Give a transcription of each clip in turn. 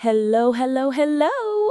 Hello, hello, hello.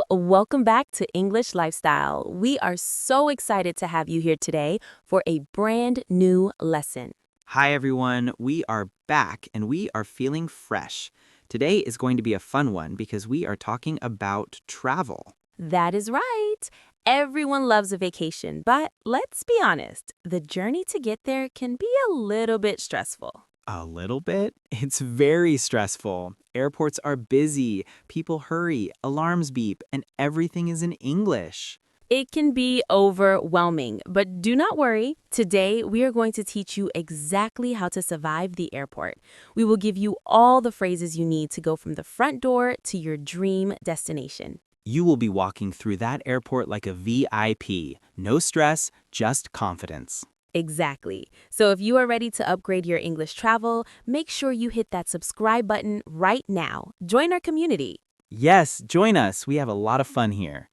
Welcome back to English Lifestyle. We are so excited to have you here today for a brand new lesson. Hi everyone, we are back and we are feeling fresh. Today is going to be a fun one because we are talking about travel. That is right. Everyone loves a vacation, but let's be honest, the journey to get there can be a little bit stressful. A little bit? It's very stressful. Airports are busy, people hurry, alarms beep, and everything is in English. It can be overwhelming, but do not worry. Today, we are going to teach you exactly how to survive the airport. We will give you all the phrases you need to go from the front door to your dream destination. You will be walking through that airport like a VIP. No stress, just confidence. Exactly. So if you are ready to upgrade your English travel, make sure you hit that subscribe button right now. Join our community. Yes, join us. We have a lot of fun here.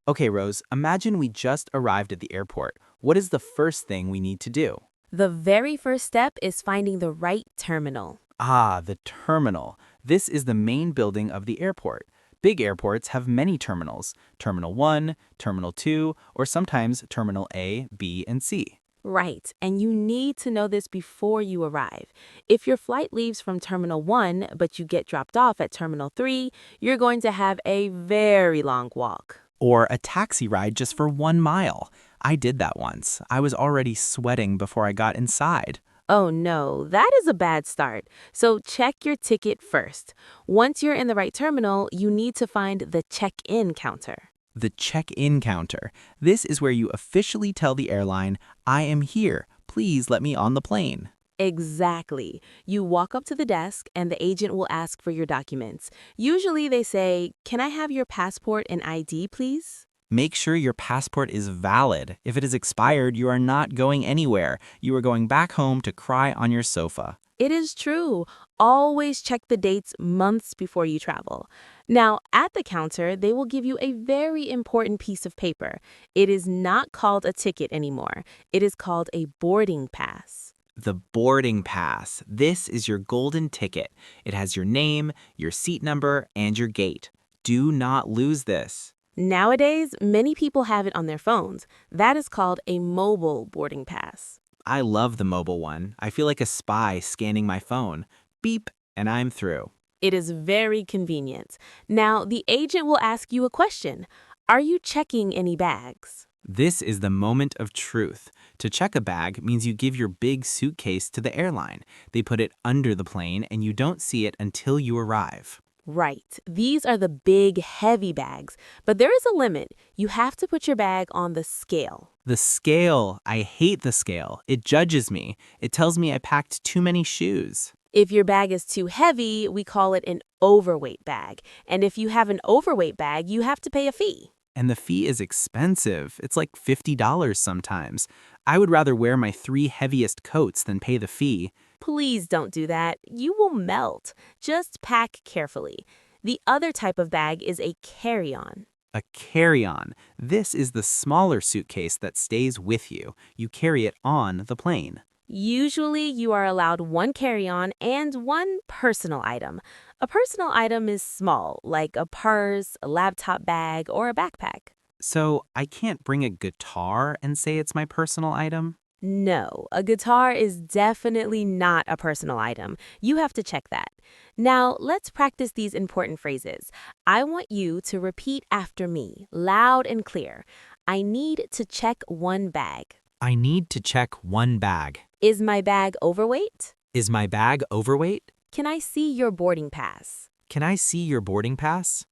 Okay, Rose, imagine we just arrived at the airport. What is the first thing we need to do? The very first step is finding the right terminal. Ah, the terminal. This is the main building of the airport. Big airports have many terminals. Terminal 1, Terminal 2, or sometimes Terminal A, B, and C. Right, and you need to know this before you arrive. If your flight leaves from Terminal 1, but you get dropped off at Terminal 3, you're going to have a very long walk. Or a taxi ride just for 1 mile. I did that once. I was already sweating before I got inside. Oh no, that is a bad start. So check your ticket first. Once you're in the right terminal, you need to find the check-in counter. The check-in counter. This is where you officially tell the airline, I am here. Please let me on the plane. Exactly. You walk up to the desk and the agent will ask for your documents. Usually they say, "Can I have your passport and ID, please?" Make sure your passport is valid. If it is expired, you are not going anywhere. You are going back home to cry on your sofa. It is true. Always check the dates months before you travel. Now, at the counter, they will give you a very important piece of paper. It is not called a ticket anymore. It is called a boarding pass. The boarding pass. This is your golden ticket. It has your name, your seat number, and your gate. Do not lose this. Nowadays, many people have it on their phones. That is called a mobile boarding pass. I love the mobile one. I feel like a spy scanning my phone. Beep, and I'm through. It is very convenient. Now, the agent will ask you a question. Are you checking any bags? This is the moment of truth. To check a bag means you give your big suitcase to the airline. They put it under the plane and you don't see it until you arrive. Right. These are the big, heavy bags. But there is a limit. You have to put your bag on the scale. The scale. I hate the scale. It judges me. It tells me I packed too many shoes. If your bag is too heavy, we call it an overweight bag. And if you have an overweight bag, you have to pay a fee. And the fee is expensive. It's like $50 sometimes. I would rather wear my 3 heaviest coats than pay the fee. Please don't do that. You will melt. Just pack carefully. The other type of bag is a carry-on. A carry-on. This is the smaller suitcase that stays with you. You carry it on the plane. Usually, you are allowed one carry-on and one personal item. A personal item is small, like a purse, a laptop bag, or a backpack. So I can't bring a guitar and say it's my personal item? No, a guitar is definitely not a personal item. You have to check that. Now, let's practice these important phrases. I want you to repeat after me, loud and clear. I need to check one bag. I need to check one bag. Is my bag overweight? Is my bag overweight? Can I see your boarding pass? Can I see your boarding pass?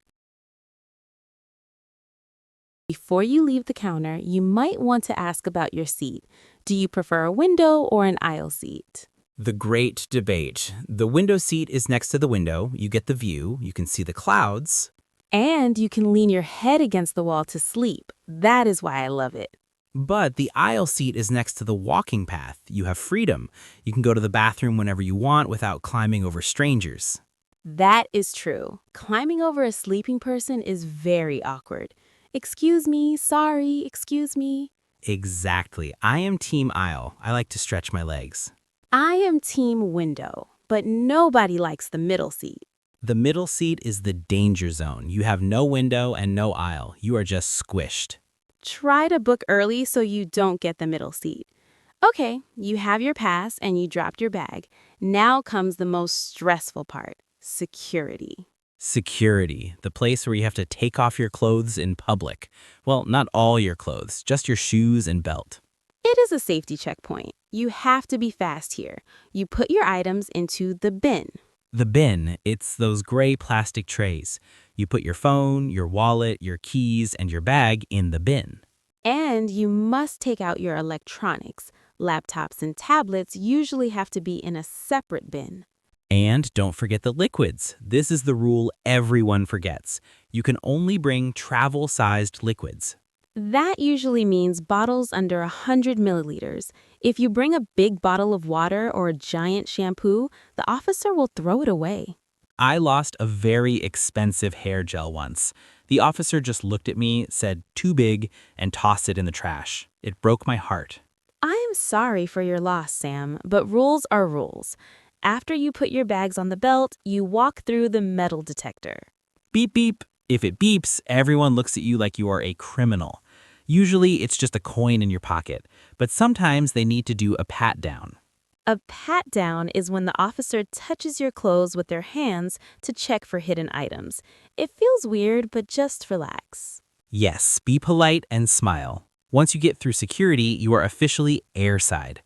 Before you leave the counter, you might want to ask about your seat. Do you prefer a window or an aisle seat? The great debate. The window seat is next to the window. You get the view. You can see the clouds. And you can lean your head against the wall to sleep. That is why I love it. But the aisle seat is next to the walking path. You have freedom. You can go to the bathroom whenever you want without climbing over strangers. That is true. Climbing over a sleeping person is very awkward. Excuse me, sorry, excuse me. Exactly. I am team aisle. I like to stretch my legs. I am team window, but nobody likes the middle seat. The middle seat is the danger zone. You have no window and no aisle. You are just squished. Try to book early so you don't get the middle seat. Okay, you have your pass and you dropped your bag. Now comes the most stressful part, security. Security, the place where you have to take off your clothes in public. Well, not all your clothes, just your shoes and belt. It is a safety checkpoint. You have to be fast here. You put your items into the bin. The bin, it's those gray plastic trays. You put your phone, your wallet, your keys, and your bag in the bin. And you must take out your electronics. Laptops and tablets usually have to be in a separate bin. And don't forget the liquids. This is the rule everyone forgets. You can only bring travel-sized liquids. That usually means bottles under 100 milliliters. If you bring a big bottle of water or a giant shampoo, the officer will throw it away. I lost a very expensive hair gel once. The officer just looked at me, said, "Too big," and tossed it in the trash. It broke my heart. I am sorry for your loss, Sam, but rules are rules. After you put your bags on the belt, you walk through the metal detector. Beep, beep. If it beeps, everyone looks at you like you are a criminal. Usually, it's just a coin in your pocket, but sometimes they need to do a pat down. A pat down is when the officer touches your clothes with their hands to check for hidden items. It feels weird, but just relax. Yes, be polite and smile. Once you get through security, you are officially airside.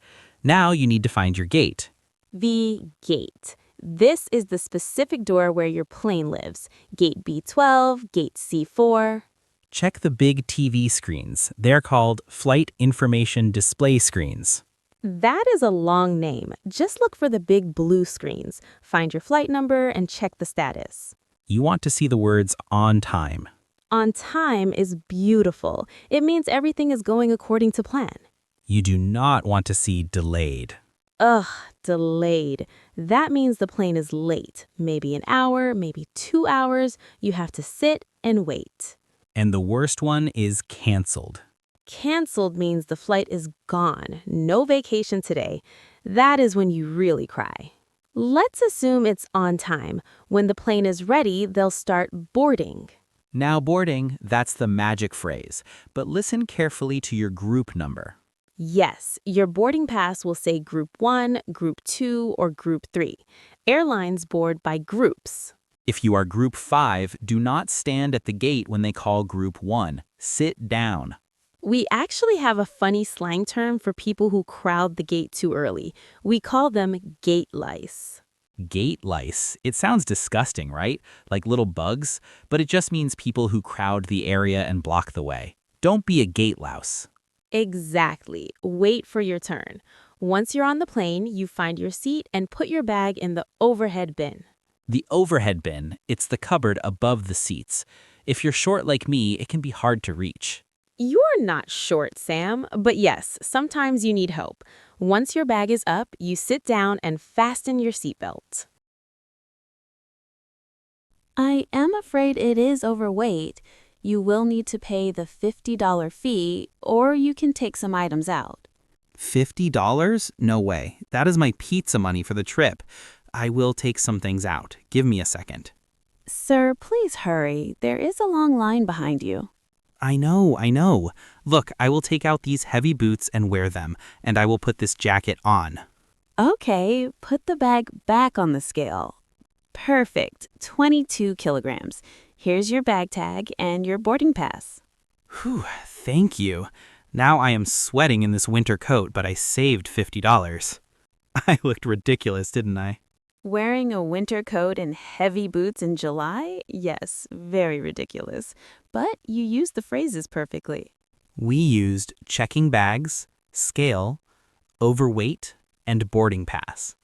Now you need to find your gate. The gate. This is the specific door where your plane lives. Gate B12, gate C4. Check the big TV screens. They're called Flight Information Display Screens. That is a long name. Just look for the big blue screens. Find your flight number and check the status. You want to see the words "on time." On time is beautiful. It means everything is going according to plan. You do not want to see "delayed." Ugh, delayed. That means the plane is late. Maybe an hour, maybe 2 hours. You have to sit and wait. And the worst one is "canceled." Canceled means the flight is gone. No vacation today. That is when you really cry. Let's assume it's on time. When the plane is ready, they'll start boarding. Now boarding, that's the magic phrase. But listen carefully to your group number. Yes, your boarding pass will say Group 1, Group 2, or Group 3. Airlines board by groups. If you are Group 5, do not stand at the gate when they call Group 1. Sit down. We actually have a funny slang term for people who crowd the gate too early. We call them gate lice. Gate lice. It sounds disgusting, right? Like little bugs, but it just means people who crowd the area and block the way. Don't be a gate louse. Exactly. Wait for your turn. Once you're on the plane, you find your seat and put your bag in the overhead bin. The overhead bin, it's the cupboard above the seats. If you're short like me, it can be hard to reach. You're not short, Sam, but yes, sometimes you need help. Once your bag is up, you sit down and fasten your seatbelt. I am afraid it is overweight. You will need to pay the $50 fee, or you can take some items out. $50? No way. That is my pizza money for the trip. I will take some things out. Give me a second. Sir, please hurry. There is a long line behind you. I know. Look, I will take out these heavy boots and wear them, and I will put this jacket on. Okay, put the bag back on the scale. Perfect, 22 kilograms. Here's your bag tag and your boarding pass. Whew, thank you. Now I am sweating in this winter coat, but I saved $50. I looked ridiculous, didn't I? Wearing a winter coat and heavy boots in July? Yes, very ridiculous. But you used the phrases perfectly. We used checking bags, scale, overweight, and boarding pass.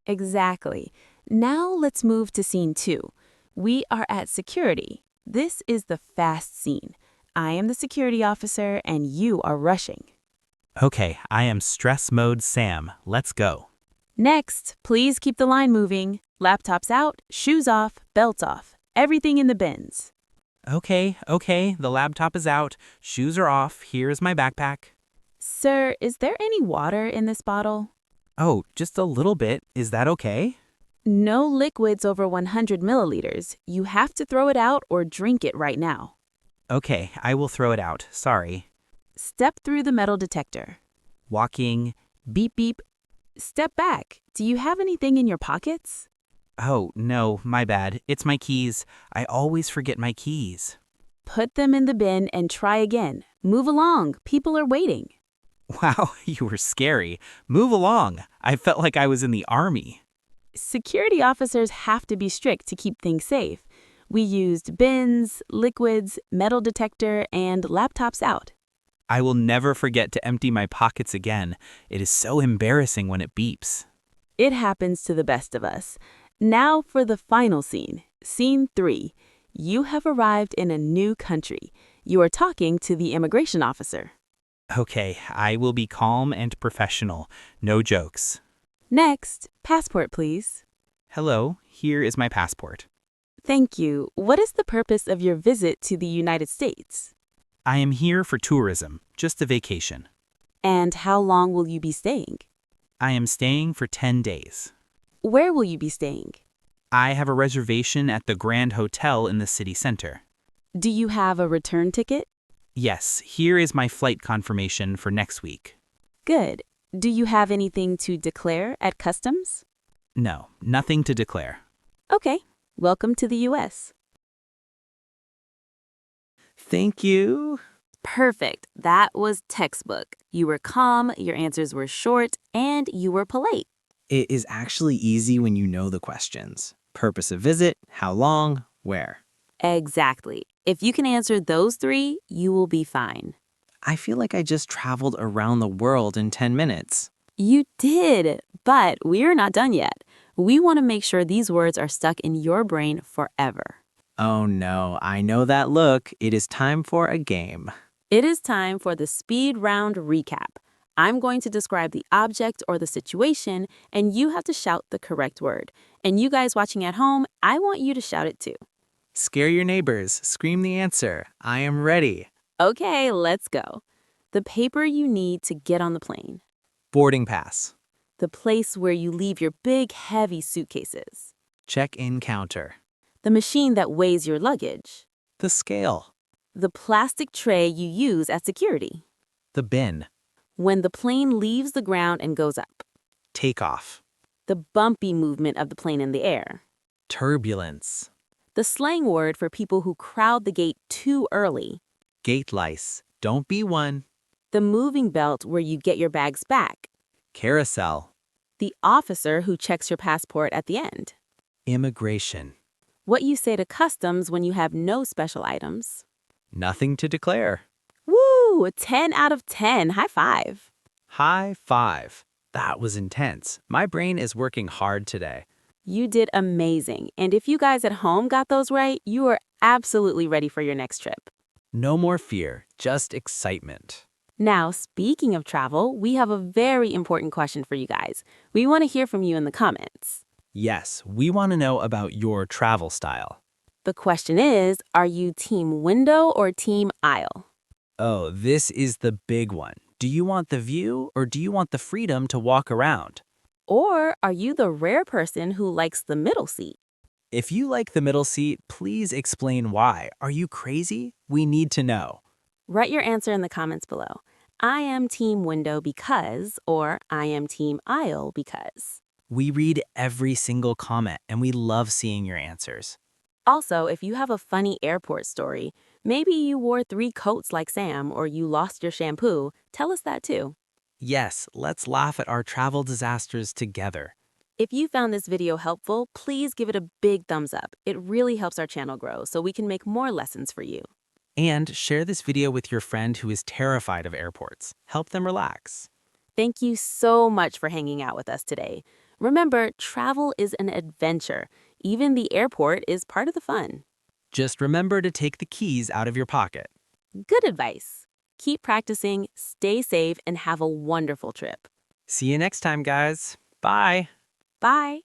Exactly. Now let's move to scene 2. We are at security. This is the fast scene. I am the security officer and you are rushing. Okay, I am stress mode Sam. Let's go. Next, please keep the line moving. Laptops out, shoes off, belts off. Everything in the bins. Okay, the laptop is out, shoes are off, here's my backpack. Sir, is there any water in this bottle? Oh, just a little bit. Is that okay? No liquids over 100 milliliters. You have to throw it out or drink it right now. Okay, I will throw it out. Sorry. Step through the metal detector. Walking. Beep beep. Step back. Do you have anything in your pockets? Oh, no, my bad. It's my keys. I always forget my keys. Put them in the bin and try again. Move along. People are waiting. Wow, you were scary. Move along. I felt like I was in the army. Security officers have to be strict to keep things safe. We used bins, liquids, metal detector, and laptops out. I will never forget to empty my pockets again. It is so embarrassing when it beeps. It happens to the best of us. Now for the final scene. Scene 3. You have arrived in a new country. You are talking to the immigration officer. Okay, I will be calm and professional. No jokes. Next, passport, please. Hello, here is my passport. Thank you. What is the purpose of your visit to the United States? I am here for tourism, just a vacation. And how long will you be staying? I am staying for 10 days. Where will you be staying? I have a reservation at the Grand Hotel in the city center. Do you have a return ticket? Yes, here is my flight confirmation for next week. Good. Do you have anything to declare at customs? No, nothing to declare. Okay. Welcome to the U.S. Thank you. Perfect. That was textbook. You were calm, your answers were short, and you were polite. It is actually easy when you know the questions. Purpose of visit, how long, where. Exactly. If you can answer those 3, you will be fine. I feel like I just traveled around the world in 10 minutes. You did, but we're not done yet. We want to make sure these words are stuck in your brain forever. Oh no, I know that look. It is time for a game. It is time for the speed round recap. I'm going to describe the object or the situation, and you have to shout the correct word. And you guys watching at home, I want you to shout it too. Scare your neighbors. Scream the answer. I am ready. Okay, let's go. The paper you need to get on the plane. Boarding pass. The place where you leave your big, heavy suitcases. Check-in counter. The machine that weighs your luggage. The scale. The plastic tray you use at security. The bin. When the plane leaves the ground and goes up. Takeoff. The bumpy movement of the plane in the air. Turbulence. The slang word for people who crowd the gate too early. Gate lice. Don't be one. The moving belt where you get your bags back. Carousel. The officer who checks your passport at the end. Immigration. What you say to customs when you have no special items. Nothing to declare. Woo! 10 out of 10. High five. High five. That was intense. My brain is working hard today. You did amazing. And if you guys at home got those right, you are absolutely ready for your next trip. No more fear, just excitement. Now, speaking of travel, we have a very important question for you guys. We want to hear from you in the comments. Yes, we want to know about your travel style. The question is, are you team window or team aisle? Oh, this is the big one. Do you want the view or do you want the freedom to walk around? Or are you the rare person who likes the middle seat? If you like the middle seat, please explain why. Are you crazy? We need to know. Write your answer in the comments below. I am team window because, or I am team aisle because. We read every single comment and we love seeing your answers. Also, if you have a funny airport story, maybe you wore 3 coats like Sam or you lost your shampoo, tell us that too. Yes, let's laugh at our travel disasters together. If you found this video helpful, please give it a big thumbs up. It really helps our channel grow so we can make more lessons for you. And share this video with your friend who is terrified of airports. Help them relax. Thank you so much for hanging out with us today. Remember, travel is an adventure. Even the airport is part of the fun. Just remember to take the keys out of your pocket. Good advice. Keep practicing, stay safe, and have a wonderful trip. See you next time, guys. Bye. Bye.